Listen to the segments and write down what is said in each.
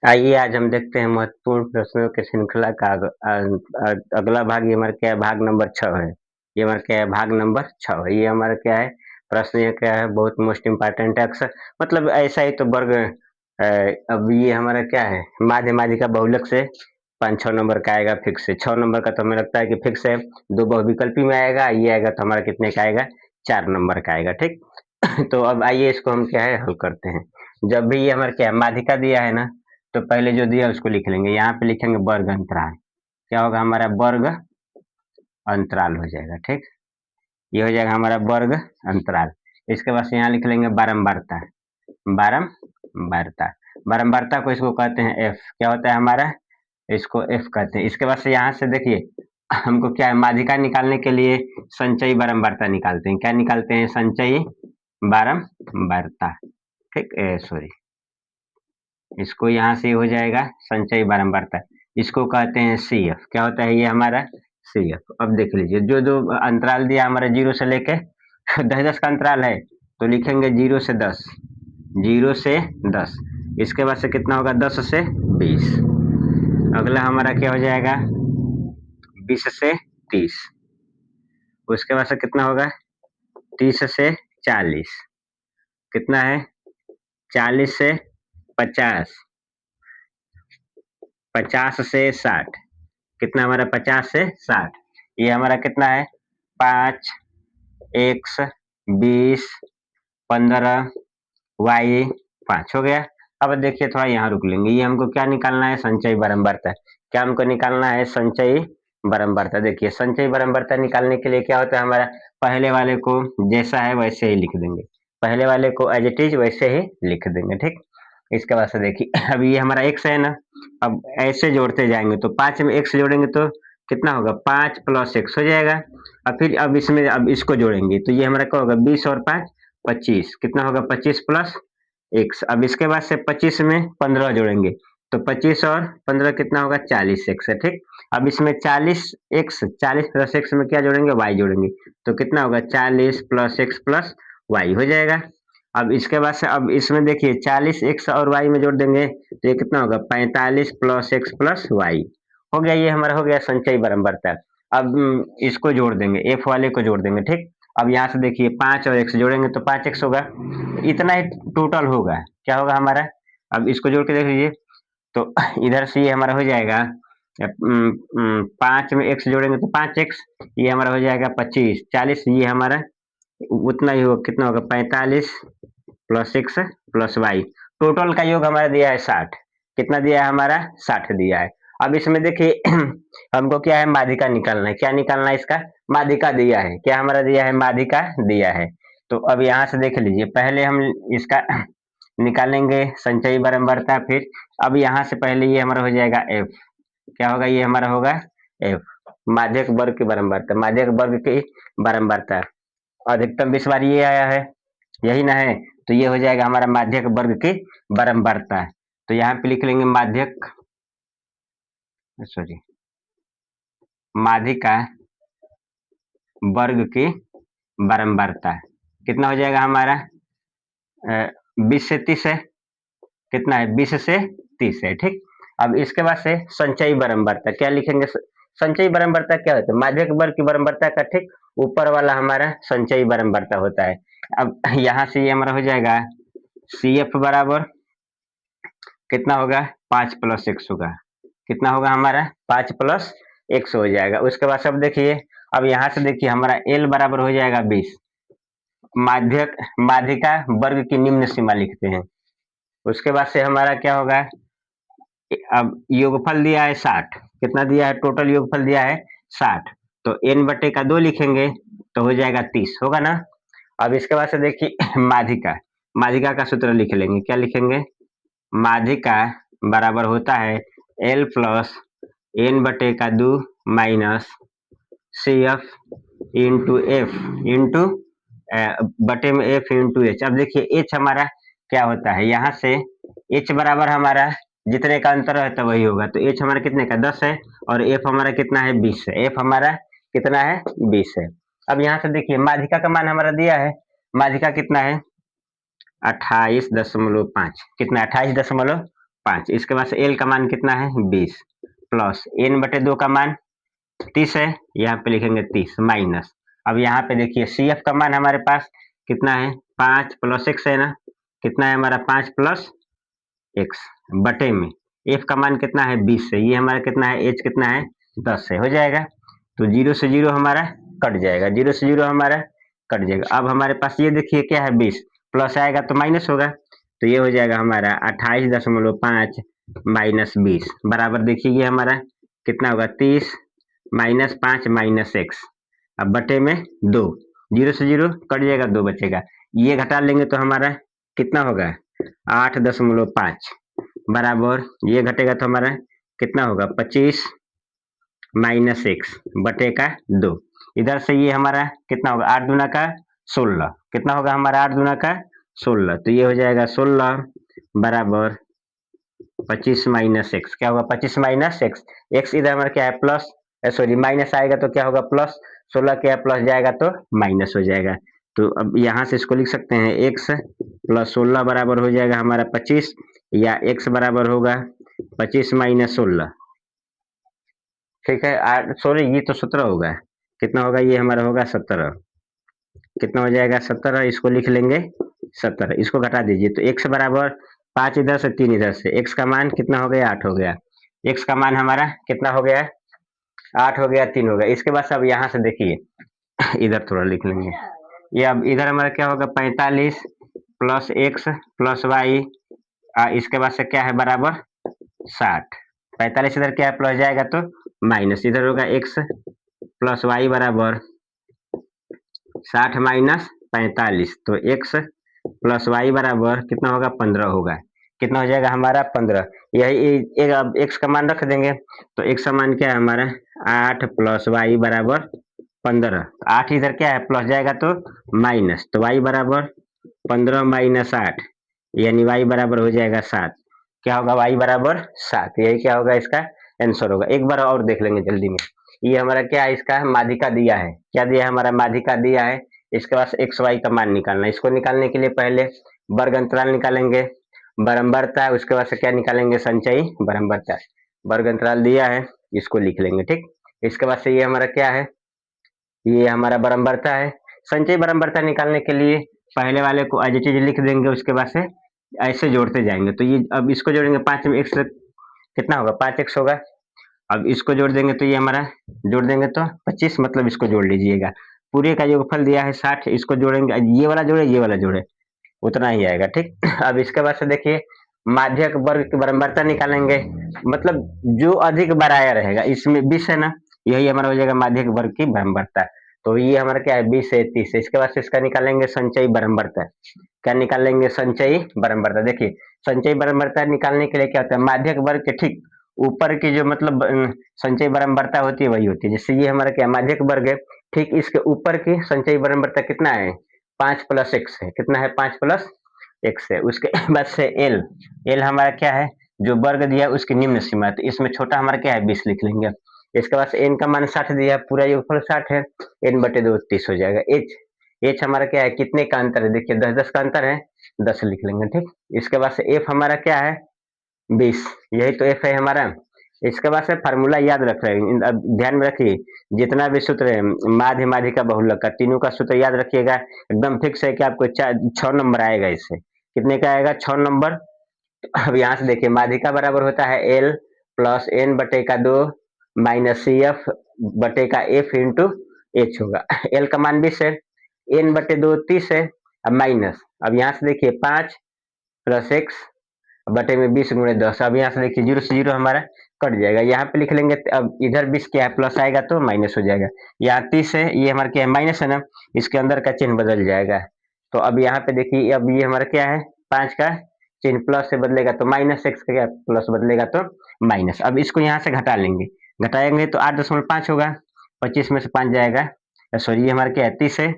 आइए आज हम देखते हैं महत्वपूर्ण प्रश्नों की श्रृंखला का अगला भाग। ये हमारा क्या है? भाग नंबर 6 है। ये हमारा क्या है? भाग नंबर 6 है। ये हमारा क्या है? प्रश्न ये क्या है? बहुत मोस्ट इम्पोर्टेंट है। अक्सर मतलब ऐसा ही तो वर्ग अब ये हमारा क्या है? माध्य माध्यिका बहुलक से 5-6 नंबर का आएगा फिक्स से। 6 नंबर का तो हमें लगता है कि फिक्स है। 2 बहुविकल्पी में आएगा, ये आएगा तो हमारा कितने का आएगा? 4 नंबर का आएगा। ठीक। तो अब आइए इसको हम क्या है हल करते हैं। जब भी ये हमारा क्या है माध्यिका दिया है ना, तो पहले जो दिया उसको लिख लेंगे। यहाँ पे लिखेंगे वर्ग अंतराल। क्या होगा? हमारा वर्ग अंतराल हो जाएगा। ठीक। ये हो जाएगा हमारा वर्ग अंतराल। इसके बाद से यहाँ लिख लेंगे बारंबारता। बारंबारता बारंबारता को इसको कहते हैं एफ। क्या होता है हमारा? इसको एफ कहते हैं। इसके बाद से यहाँ से देखिए हमको क्या है? माध्यिका निकालने के लिए संचयी बारंबारता निकालते हैं। क्या निकालते हैं? संचयी बारंबारता। ठीक। सॉरी, इसको यहाँ से हो जाएगा संचयी बारंबारता। इसको कहते हैं सी एफ। क्या होता है ये हमारा? C F. अब देख लीजिए जो जो अंतराल दिया हमारा 0 से लेके 10-10 का अंतराल है, तो लिखेंगे 0 से 10। 0 से 10। इसके बाद से कितना होगा? 10 से 20। अगला हमारा क्या हो जाएगा? 20 से 30। उसके बाद से कितना होगा? 30 से 40। कितना है? 40 से 50। 50 से 60। कितना हमारा? 50 से 60। ये हमारा कितना है? 5 एक्स 20 15 वाई 5 हो गया। अब देखिए थोड़ा यहाँ रुक लेंगे। ये हमको क्या निकालना है? संचयी बारंबारता। क्या हमको निकालना है? संचयी बारंबारता। देखिए संचयी बारंबारता निकालने के लिए क्या होता है हमारा? पहले वाले को जैसा है वैसे ही लिख देंगे। पहले वाले को एज इट इज वैसे ही लिख देंगे। ठीक। इसके बाद से देखिए अब ये हमारा एक्स है ना, अब ऐसे जोड़ते जाएंगे तो 5 में एक्स जोड़ेंगे तो कितना होगा? 5 प्लस एक्स हो जाएगा। और फिर अब इसमें अब इसको जोड़ेंगे तो ये हमारा क्या होगा? 20 और 5 25। कितना होगा? 25 प्लस एक्स। अब इसके बाद से 25 में 15 जोड़ेंगे तो 25 और 15 कितना होगा? 40 एक्स है। ठीक। अब इसमें 40 एक्स 40 प्लस एक्स में क्या जोड़ेंगे? वाई जोड़ेंगे तो कितना होगा? 40 प्लस एक्स प्लस वाई हो जाएगा। अब इसके बाद से अब इसमें देखिए 40 एक्स और वाई में जोड़ देंगे तो ये कितना होगा? 45 प्लस एक्स प्लस वाई हो गया। ये हमारा हो गया संचयी बारंबारता। अब इसको जोड़ देंगे, एफ वाले को जोड़ देंगे। ठीक। अब यहाँ से देखिए 5 और एक्स जोड़ेंगे तो 5 एक्स होगा। इतना ही टोटल होगा। क्या होगा हमारा? अब इसको जोड़ के देख लीजिए तो इधर से ये हमारा हो जाएगा 5 में एक्स जोड़ेंगे तो 5 एक्स, ये हमारा हो जाएगा 25 40। ये हमारा उतना ही होगा। कितना होगा? 45 plus X plus Y. Total का योग हमारा दिया है 60। कितना दिया है हमारा? 60 दिया है। अब इसमें देखिए हमको क्या है? माध्यिका निकालना है। क्या निकालना है इसका? माध्यिका दिया है। क्या हमारा दिया है? माध्यिका दिया है। तो अब यहाँ से देख लीजिए पहले हम इसका निकालेंगे संचयी बारंबारता। फिर अब यहाँ से पहले ये हमारा हो जाएगा एफ। क्या होगा? ये हमारा होगा एफ, माध्यक वर्ग की बारंबारता। माध्यक वर्ग की बारंबारता अधिकतम 20 बार ये आया है, यही ना है? तो ये हो जाएगा हमारा माध्यक वर्ग की बारंबारता। तो यहाँ पे लिख लेंगे माध्यक सॉरी माध्यिका वर्ग की बारंबारता कितना हो जाएगा हमारा? 20 से 30 है। कितना है? 20 से 30 है। ठीक। अब इसके बाद से संचयी बारंबारता क्या लिखेंगे? संचयी बारंबारता क्या होता है? माध्यक वर्ग की बारंबारता का ठीक ऊपर वाला हमारा संचयी बारंबारता होता है। अब यहाँ से ये हमारा हो जाएगा सी एफ बराबर कितना होगा? 5 प्लस एक्स होगा। कितना होगा हमारा? 5 प्लस एक्स हो जाएगा। उसके बाद सब देखिए अब यहाँ से देखिए हमारा एल बराबर हो जाएगा 20। माध्यक माध्यिका वर्ग की निम्न सीमा लिखते हैं। उसके बाद से हमारा क्या होगा? अब योगफल दिया है 60। कितना दिया है? टोटल योगफल दिया है 60। तो n बटे का 2 लिखेंगे तो हो जाएगा 30 होगा ना। अब इसके बाद से देखिए माध्यिका माध्यिका का सूत्र लिख लेंगे। क्या लिखेंगे? माध्यिका बराबर होता है एल प्लस एन बटे का 2 minus C F into F into बटे में एफ इंटू एच। अब देखिए एच हमारा क्या होता है? यहाँ से एच बराबर हमारा जितने का अंतर रहता है वही होगा। तो एच हमारा कितने का? 10 है और एफ हमारा कितना है? 20 है। एफ हमारा कितना है? 20 है। अब यहाँ से देखिए माध्यिका का मान हमारा दिया है। माध्यिका कितना है? 28.5। कितना? 28.5 5। इसके बाद से एल का मान कितना है 20 प्लस n बटे 2 का मान 30 है, यहाँ पे लिखेंगे 30 माइनस। अब यहाँ पे देखिए सी एफ का मान हमारे पास कितना है 5 प्लस एक्स है ना, कितना है हमारा 5 प्लस एक्स बटे में एफ का मान कितना है 20 है, ये हमारा कितना है एच कितना है 10 है, हो जाएगा। तो 0 से 0 हमारा कट जाएगा, 0 से 0 हमारा कट जाएगा। अब हमारे पास ये देखिए क्या है 20 प्लस आएगा तो माइनस होगा, तो ये हो जाएगा हमारा 28.5 माइनस 20 बराबर देखिए ये हमारा कितना होगा 30 माइनस 5 माइनस एक्स, अब बटे में 2, 0 से 0 कट जाएगा 2 बचेगा, ये घटा लेंगे तो हमारा कितना होगा 8.5 बराबर ये घटेगा तो हमारा कितना होगा 25 माइनस एक्स बटे का 2। इधर से ये हमारा कितना होगा 8 दूना का 16, कितना होगा हमारा 8 दूना का 16, तो ये हो जाएगा 16 बराबर 25 माइनस एक्स, क्या होगा 25 माइनस एक्स, एक्स इधर हमारा क्या है प्लस, सॉरी माइनस आएगा तो क्या होगा प्लस, 16 क्या प्लस जाएगा तो माइनस हो जाएगा। तो अब यहाँ से इसको लिख सकते हैं एक्स प्लस 16 बराबर हो जाएगा हमारा 25, या एक्स बराबर होगा 25 माइनस 16, ठीक है। सॉरी ये तो 17 होगा, कितना होगा ये हमारा होगा 17, कितना हो जाएगा 17, इसको लिख लेंगे 17, इसको घटा दीजिए तो एक्स बराबर 5 इधर से 3 इधर से, एक्स का मान कितना हो गया 8 हो गया, एक्स का मान हमारा कितना हो गया 8 हो गया 3 हो गया। इसके बाद अब यहाँ से देखिए इधर थोड़ा लिख लेंगे, ये अब इधर हमारा क्या होगा 45 प्लस एक्स प्लस वाई, इसके बाद से क्या है बराबर 60, 45 इधर क्या है प्लस जाएगा तो माइनस, इधर होगा एक्स प्लस वाई बराबर 60 माइनस 45, तो एक्स प्लस वाई बराबर कितना होगा 15 होगा, कितना हो जाएगा हमारा 15, यही एक अब एक्स का मान रख देंगे, तो एक्स का मान क्या है हमारा 8 प्लस वाई बराबर 15, 8 इधर क्या है प्लस जाएगा तो माइनस, तो वाई बराबर 15 माइनस 8, यानी वाई बराबर हो जाएगा 7, क्या होगा वाई बराबर 7, यही क्या होगा इसका आंसर होगा। एक बार और देख लेंगे जल्दी में, ये हमारा क्या है इसका माध्यिका दिया है, क्या दिया है हमारा माध्यिका दिया है, इसके बाद एक्स वाई का मान निकालना है। इसको निकालने के लिए पहले वर्ग अंतराल निकालेंगे, बराबरता, उसके बाद से क्या निकालेंगे संचयी बराबरता, वर्ग अंतराल दिया है इसको लिख लेंगे, ठीक। इसके बाद से ये हमारा क्या है, ये हमारा बराबरता है, संचयी बराबरता निकालने के लिए पहले वाले को एज इट इज लिख देंगे, उसके बाद से ऐसे जोड़ते जाएंगे, तो ये अब इसको जोड़ेंगे 5 में एक्स कितना होगा 5x होगा, अब इसको जोड़ देंगे तो ये हमारा जोड़ देंगे तो 25, मतलब इसको जोड़ लीजिएगा, पूरे का योगफल दिया है 60, इसको जोड़ेंगे ये वाला जोड़े ये वाला जोड़े उतना ही आएगा, ठीक। अब इसके बाद से देखिए माध्यक वर्ग की बराबरता निकालेंगे, मतलब जो अधिक बराया रहेगा, इसमें 20 है ना, यही हमारा हो जाएगा माध्यक वर्ग की बराबरता, तो ये हमारा क्या है 20 है 30 है। इसके बाद से इसका निकालेंगे संचयी बराबरता, क्या निकालेंगे संचयी बराबरता, देखिए संचयी बराबरता निकालने के लिए क्या होता है माध्यक वर्ग के ठीक ऊपर की जो मतलब संचयी बराबरता होती है वही होती है, जैसे ये हमारा क्या माध्यक वर्ग है, ठीक इसके ऊपर की संचयी बराबरता कितना है 5 प्लस एक्स है, कितना है 5 प्लस एक्स है। उसके बाद से एल, एल हमारा क्या है जो वर्ग दिया है उसकी निम्न सीमा, तो इसमें छोटा हमारा क्या है 20 लिख लेंगे। इसके बाद से एन का मान 60 दिया है, पूरा योगफल 60 है, एन बटे 2 30 हो जाएगा। एच, एच हमारा क्या है कितने का अंतर है, देखिए 10-10 का अंतर है, 10 लिख लेंगे, ठीक। इसके बाद से एफ हमारा क्या है 20, यही तो एफ है हमारा। इसके बाद से फार्मूला याद रख रहे हैं, अब ध्यान में रखिए जितना भी सूत्र है माध्य माध्यिका बहुलक का तीनों का सूत्र याद रखिएगा, एकदम फिक्स है कि आपको 6 नंबर आएगा, इससे कितने का आएगा 6 नंबर। अब यहाँ से देखिए माध्यिका बराबर होता है एल प्लस एन बटे का 2 माइनस सी एफ बटे का एफ इंटू एच होगा। एल का मान 20 है, एन बटे 2 30 है, अब माइनस, अब यहाँ से देखिए 5 प्लस एक्स बटे में 20 गुणे 10, अब यहाँ से देखिए 0 से 0 हमारा कट जाएगा, यहाँ पे लिख लेंगे, अब इधर 20 क्या है प्लस आएगा तो माइनस हो जाएगा, यहाँ 30 है ये हमारा क्या है माइनस है ना, इसके अंदर का चिन्ह बदल जाएगा, तो अब यहाँ पे देखिए अब ये हमारा क्या है 5 का चिन्ह प्लस से बदलेगा तो माइनस, एक्स का क्या प्लस बदलेगा तो माइनस। अब इसको यहाँ से घटा लेंगे, घटाएंगे तो 8.5 होगा, 25 में से 5 जाएगा, सॉरी ये हमारा क्या है 30 है,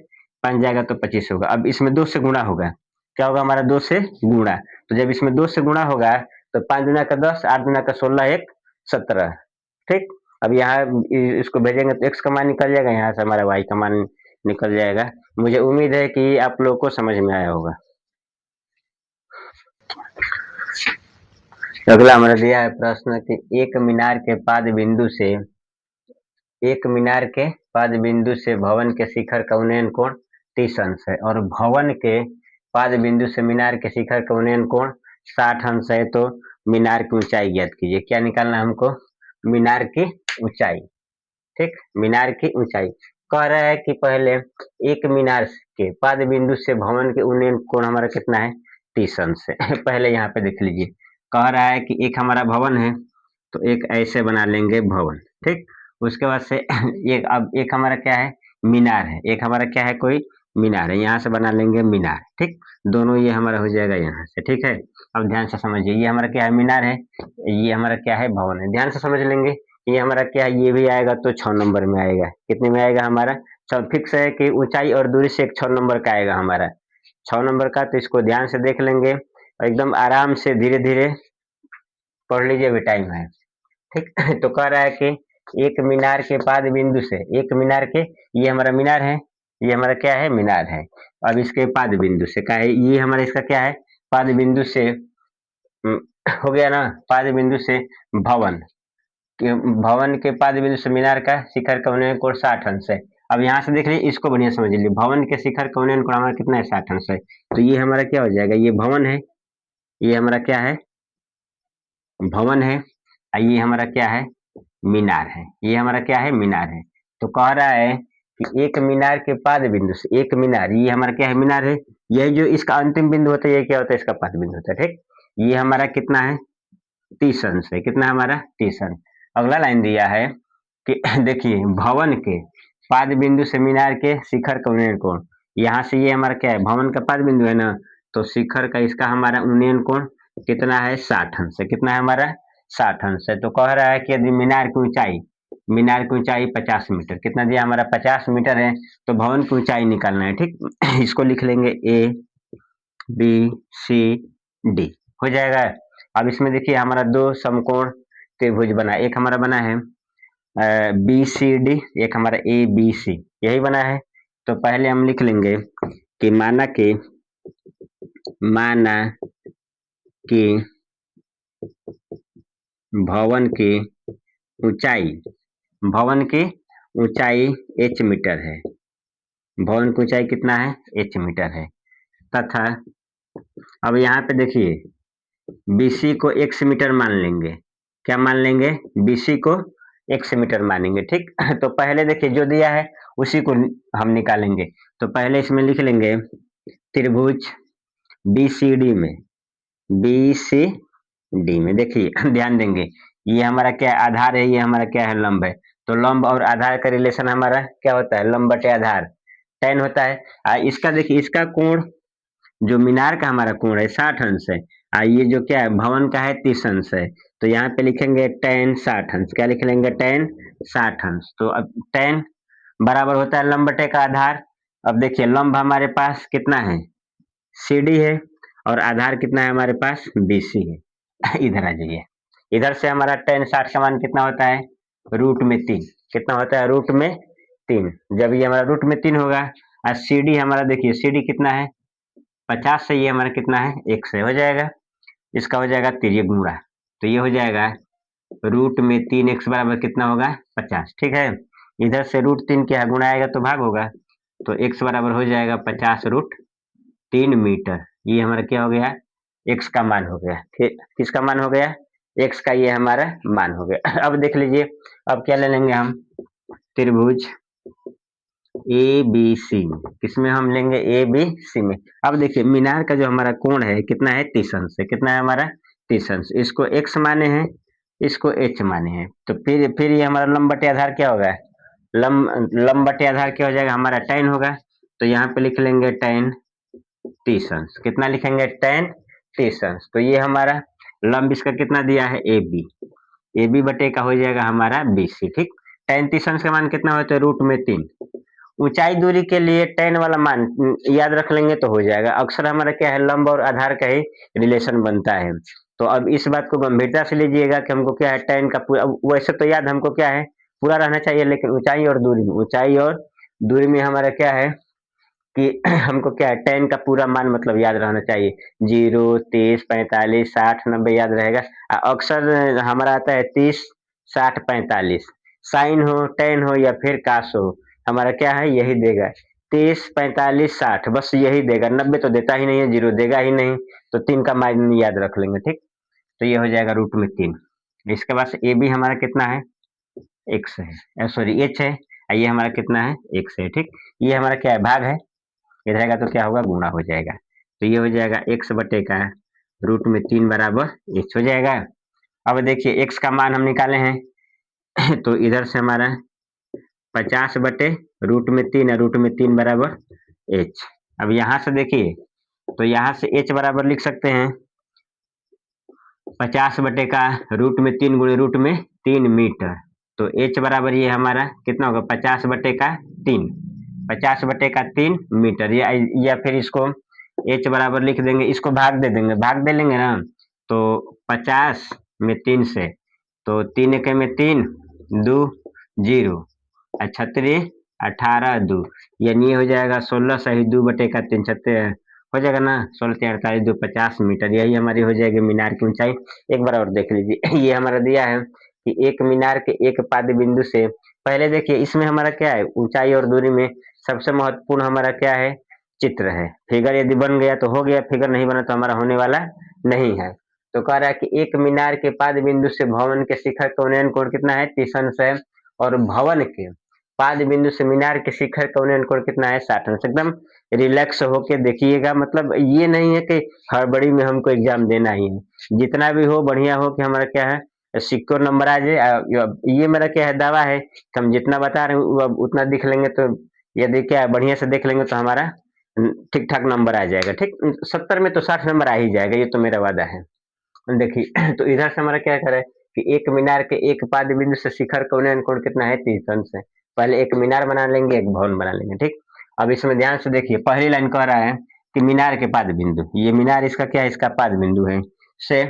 5 जाएगा तो 25 होगा। अब इसमें 2 से गुणा होगा, क्या होगा हमारा 2 से गुणा, तो जब इसमें 2 से गुणा होगा तो 5 दूना का 10, 8 दूना का 16, 1 17, ठीक। अब यहाँ इसको भेजेंगे तो एक्स का मान निकल जाएगा, यहाँ से हमारा वाई का मान निकल जाएगा। मुझे उम्मीद है कि आप लोगों को समझ में आया होगा। अगला हमारा दिया है प्रश्न कि एक मीनार के पाद बिंदु से भवन के शिखर का उन्नयन कोण 30 अंश है और भवन के पाद बिंदु से मीनार के शिखर का उन्नयन कोण 60 अंश है। तो मीनार की ऊंचाई ज्ञात कीजिए। क्या निकालना है हमको? मीनार की ऊंचाई। ठीक, मीनार की ऊंचाई कह रहा है कि पहले एक मीनार के पाद बिंदु से भवन के उन्नयन कोण हमारा कितना है? 30 अंश है। पहले यहाँ पे देख लीजिए, कह रहा है कि एक हमारा भवन है, तो एक ऐसे बना लेंगे भवन। ठीक, उसके बाद से एक, अब एक हमारा क्या है? मीनार है। एक हमारा क्या है? कोई मीनार है, यहाँ से बना लेंगे मीनार। ठीक, दोनों ये हमारा हो जाएगा यहाँ से। ठीक है, अब ध्यान से समझिए, ये हमारा क्या है? मीनार है, ये हमारा क्या है? भवन है। ध्यान से समझ लेंगे, ये हमारा क्या है? ये भी आएगा तो 6 नंबर में आएगा। कितने में आएगा हमारा? फिक्स है कि ऊंचाई और दूरी से एक 6 नंबर का आएगा हमारा, 6 नंबर का। तो इसको ध्यान से देख लेंगे और एकदम आराम से धीरे धीरे पढ़ लीजिए, अभी टाइम है। ठीक, तो कह रहा है कि एक मीनार के पाद बिंदु से, एक मीनार के, ये हमारा मीनार है, ये हमारा क्या है? मीनार है। अब इसके पाद बिंदु से क्या है? ये हमारा इसका क्या है? पाद बिंदु से हो गया ना, पाद बिंदु से भवन भवन के पाद बिंदु से मीनार का शिखर का उन्नयन कोण 60 अंश है। अब यहाँ से देख लीजिए, इसको बढ़िया समझ लीजिए, भवन के शिखर का उन्नयन कोण हमारा कितना है? 60 अंश है। तो ये हमारा क्या हो जाएगा? ये भवन है, ये हमारा क्या है? भवन है, और ये हमारा क्या है? मीनार है। ये हमारा क्या है? मीनार है। तो कह रहा है कि एक मीनार के पाद बिंदु से, एक मीनार, ये हमारा क्या है? मीनार है। यही जो इसका अंतिम बिंदु होता है, ये क्या होता है? इसका पाद बिंदु होता है। ठीक, ये हमारा कितना है? 30 अंश है। कितना हमारा? 30 अंश। अगला लाइन दिया है कि देखिए, भवन के पाद बिंदु से मीनार के शिखर का उन्नयन कोण, यहाँ से ये हमारा क्या है? भवन का पाद बिंदु है ना, तो शिखर का इसका हमारा उन्नयन कोण कितना है? 60 अंश है। कितना है हमारा? 60 अंश है। तो कह रहा है कि यदि मीनार की ऊंचाई 50 मीटर, कितना दिया हमारा? 50 मीटर है। तो भवन की ऊंचाई निकालना है। ठीक, इसको लिख लेंगे ए बी सी डी, हो जाएगा। अब इसमें देखिए, हमारा दो समकोण त्रिभुज बना, एक हमारा बना है बी सी डी, एक हमारा ए बी सी, यही बना है। तो पहले हम लिख लेंगे कि माना कि भवन की ऊंचाई, भवन की ऊंचाई h मीटर है। भवन की ऊंचाई कितना है? h मीटर है। तथा अब यहाँ पे देखिए, BC को x मीटर मान लेंगे। क्या मान लेंगे? BC को x मीटर मानेंगे। ठीक, तो पहले देखिए, जो दिया है उसी को हम निकालेंगे। तो पहले इसमें लिख लेंगे त्रिभुज BCD में, BCD में देखिए ध्यान देंगे, ये हमारा क्या है? आधार है, ये हमारा क्या है? लंब है। तो लंब और आधार का रिलेशन हमारा क्या होता है? लंब बटे आधार, tan होता है। इसका देखिए, इसका कोण, जो मीनार का हमारा कोण है 60 अंश है, ये जो क्या है? भवन का है 30 अंश है। तो यहाँ पे लिखेंगे tan 60 अंश। क्या लिख लेंगे? tan 60 अंश। तो अब tan बराबर होता है लंब बटे का आधार। अब देखिए, लंब हमारे पास कितना है? CD है, और आधार कितना है हमारे पास? BC है। इधर आ जाइए, इधर से हमारा tan 60 का मान कितना होता है? √3। कितना होता है? √3। जब ये हमारा √3 होगा, और CD हमारा देखिए, CD कितना है? 50 से ये हमारा कितना है? 1 से हो जाएगा। इसका हो जाएगा तिर्यक गुणा, तो ये हो जाएगा √3x बराबर कितना होगा? 50। ठीक है, इधर से √3 क्या गुणा आएगा तो भाग होगा, तो x बराबर हो जाएगा 50√3 मीटर। ये हमारा क्या हो गया? x का मान हो गया। किसका मान हो गया? x का ये हमारा मान हो गया। अब देख लीजिए, अब क्या ले लेंगे हम? त्रिभुज ए बी सी में, किसमें हम लेंगे? ए बी सी में। अब देखिए, मीनार का जो हमारा कोण है कितना है? 30 अंश है। कितना है हमारा? 30 अंश। इसको x माने हैं, इसको h माने हैं। तो फिर ये हमारा लंब बटे आधार क्या होगा? लंब बटे आधार क्या हो जाएगा? हमारा tan होगा। तो यहाँ पे लिख लेंगे tan 30 अंश। कितना लिखेंगे? tan 30 अंश। तो ये हमारा लंब इसका कितना दिया है? ए बी बटे का हो जाएगा हमारा BC। ठीक, tan 30 अंश का मान कितना होता है? √3। ऊंचाई दूरी के लिए tan वाला मान याद रख लेंगे तो हो जाएगा। अक्सर हमारा क्या है? लंब और आधार का ही रिलेशन बनता है। तो अब इस बात को गंभीरता से लीजिएगा कि हमको क्या है? tan का पूरा, वैसे तो याद हमको क्या है? पूरा रहना चाहिए, लेकिन ऊंचाई और दूरी में, ऊंचाई और दूरी में हमारा क्या है? कि हमको क्या है, 10 का पूरा मान मतलब याद रहना चाहिए, 0, 30, 45, 60, 90 याद रहेगा। अक्सर हमारा आता है 30, 60, 45, साइन हो, 10 हो या फिर काश हो, हमारा क्या है यही देगा, 30, 45, 60 बस यही देगा, 90 तो देता ही नहीं है, 0 देगा ही नहीं, तो 3 का मान याद रख लेंगे, ठीक। तो ये हो जाएगा रूट में 3। इसके बाद ए बी हमारा कितना है, एक्स है, सॉरी एच है, ये हमारा कितना है, एक्स है, ठीक। ये हमारा क्या है, भाग है, ये रहेगा तो क्या होगा, गुणा हो जाएगा। तो ये हो जाएगा एक्स बटे का रूट में 3 बराबर एच हो जाएगा। अब देखिए एक्स का मान हम निकाले हैं तो इधर से हमारा 50 बटे रूट में 3 है, रूट में 3 बराबर एच। अब यहाँ से देखिए, तो यहाँ से एच बराबर लिख सकते हैं 50 बटे का रूट में 3 गुणे रूट में 3 मीटर। तो एच बराबर ये हमारा कितना होगा, 50 बटे का 3, 50 बटे का 3 मीटर, या फिर इसको एच बराबर लिख देंगे, इसको भाग दे देंगे, भाग दे लेंगे ना, तो 50 में 3 से, तो 3 एक में 3, 2 0, 36 18 2, यानी ये हो जाएगा 16 सही 2 बटे का 3 छत्ते हो जाएगा ना, 16 3 48 2 50 मीटर, यही हमारी हो जाएगी मीनार की ऊंचाई। एक बार और देख लीजिए ये हमारा दिया है कि एक मीनार के एक पाद बिंदु से, पहले देखिए इसमें हमारा क्या है, ऊंचाई और दूरी में सबसे महत्वपूर्ण हमारा क्या है, चित्र है। फिगर यदि बन गया तो हो गया, फिगर नहीं बना तो हमारा होने वाला नहीं है। तो कह रहा है कि एक मीनार के पाद बिंदु से भवन के शिखर का उन्नयन कोण कितना है, 30 अंश है, और भवन के पाद बिंदु से मीनार के शिखर का उन्नयन कोण कितना है, 60 अंश। एकदम रिलैक्स होके देखिएगा, मतलब ये नहीं है कि हड़बड़ी में हमको एग्जाम देना ही है, जितना भी हो बढ़िया हो कि हमारा क्या है सिक्योर नंबर आ जाए। ये मेरा क्या है दावा है कि हम जितना बता रहे हैं उतना दिख लेंगे, तो यदि क्या है बढ़िया से देख लेंगे तो हमारा ठीक ठाक नंबर आ जाएगा, ठीक। 70 में तो 60 नंबर आ ही जाएगा, ये तो मेरा वादा है। देखिए तो इधर से हमारा क्या करे कि एक मीनार के एक पाद बिंदु से शिखर का उन्नयन कोण कितना है, 30 अंश है। पहले एक मीनार बना लेंगे, एक भवन बना लेंगे, ठीक। अब इसमें ध्यान से देखिए, पहली लाइन कह रहा है कि मीनार के पाद बिंदु, ये मीनार इसका क्या है, इसका पाद बिंदु है, से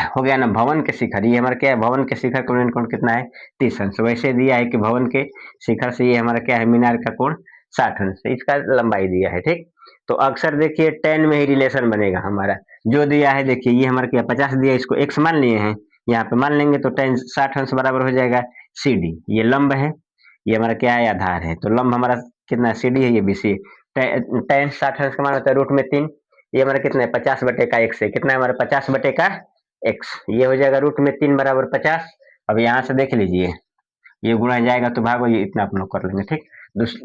हो गया ना भवन के शिखर, ये हमारा क्या है, भवन के शिखर का उन्नयन कोण कितना है, 30 अंश। वैसे दिया है कि भवन के शिखर से ये हमारा क्या है, मीनार का कोण 60 अंश, इसका लंबाई दिया है, ठीक। तो अक्सर देखिए 10 में ही रिलेशन बनेगा हमारा, जो दिया है देखिए, ये हमारा क्या 50 दिया, इसको एक्स मान लिए हैं, यहाँ पे मान लेंगे तो 10 60 अंश बराबर हो जाएगा सी डी। ये लंब है, ये हमारा क्या है, आधार है, तो लंब हमारा कितना सी डी है, ये बी सी। 10 60 अंश का मान होता है रूट में 3, ये हमारा कितना है 50 बटे का एक्स है, कितना है हमारा 50 बटे का एक्स, ये हो जाएगा रूट में 3 बराबर 50। अब यहाँ से देख लीजिए, ये गुणा जाएगा तो भागो, ये इतना आप लोग कर लेंगे, ठीक।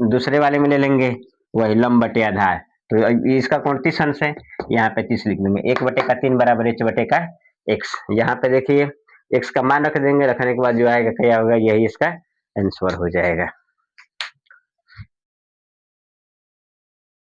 दूसरे वाले में ले लेंगे वही लंब बटे आधार, तो इसका कोण 30 अंश है, यहाँ पे 30 लिख देंगे, 1 बटे का 3 बराबर एच बटे का एक्स। यहाँ पे देखिए एक्स का मान रख देंगे, रखने के बाद जो आएगा क्या होगा, यही इसका आंसर हो जाएगा।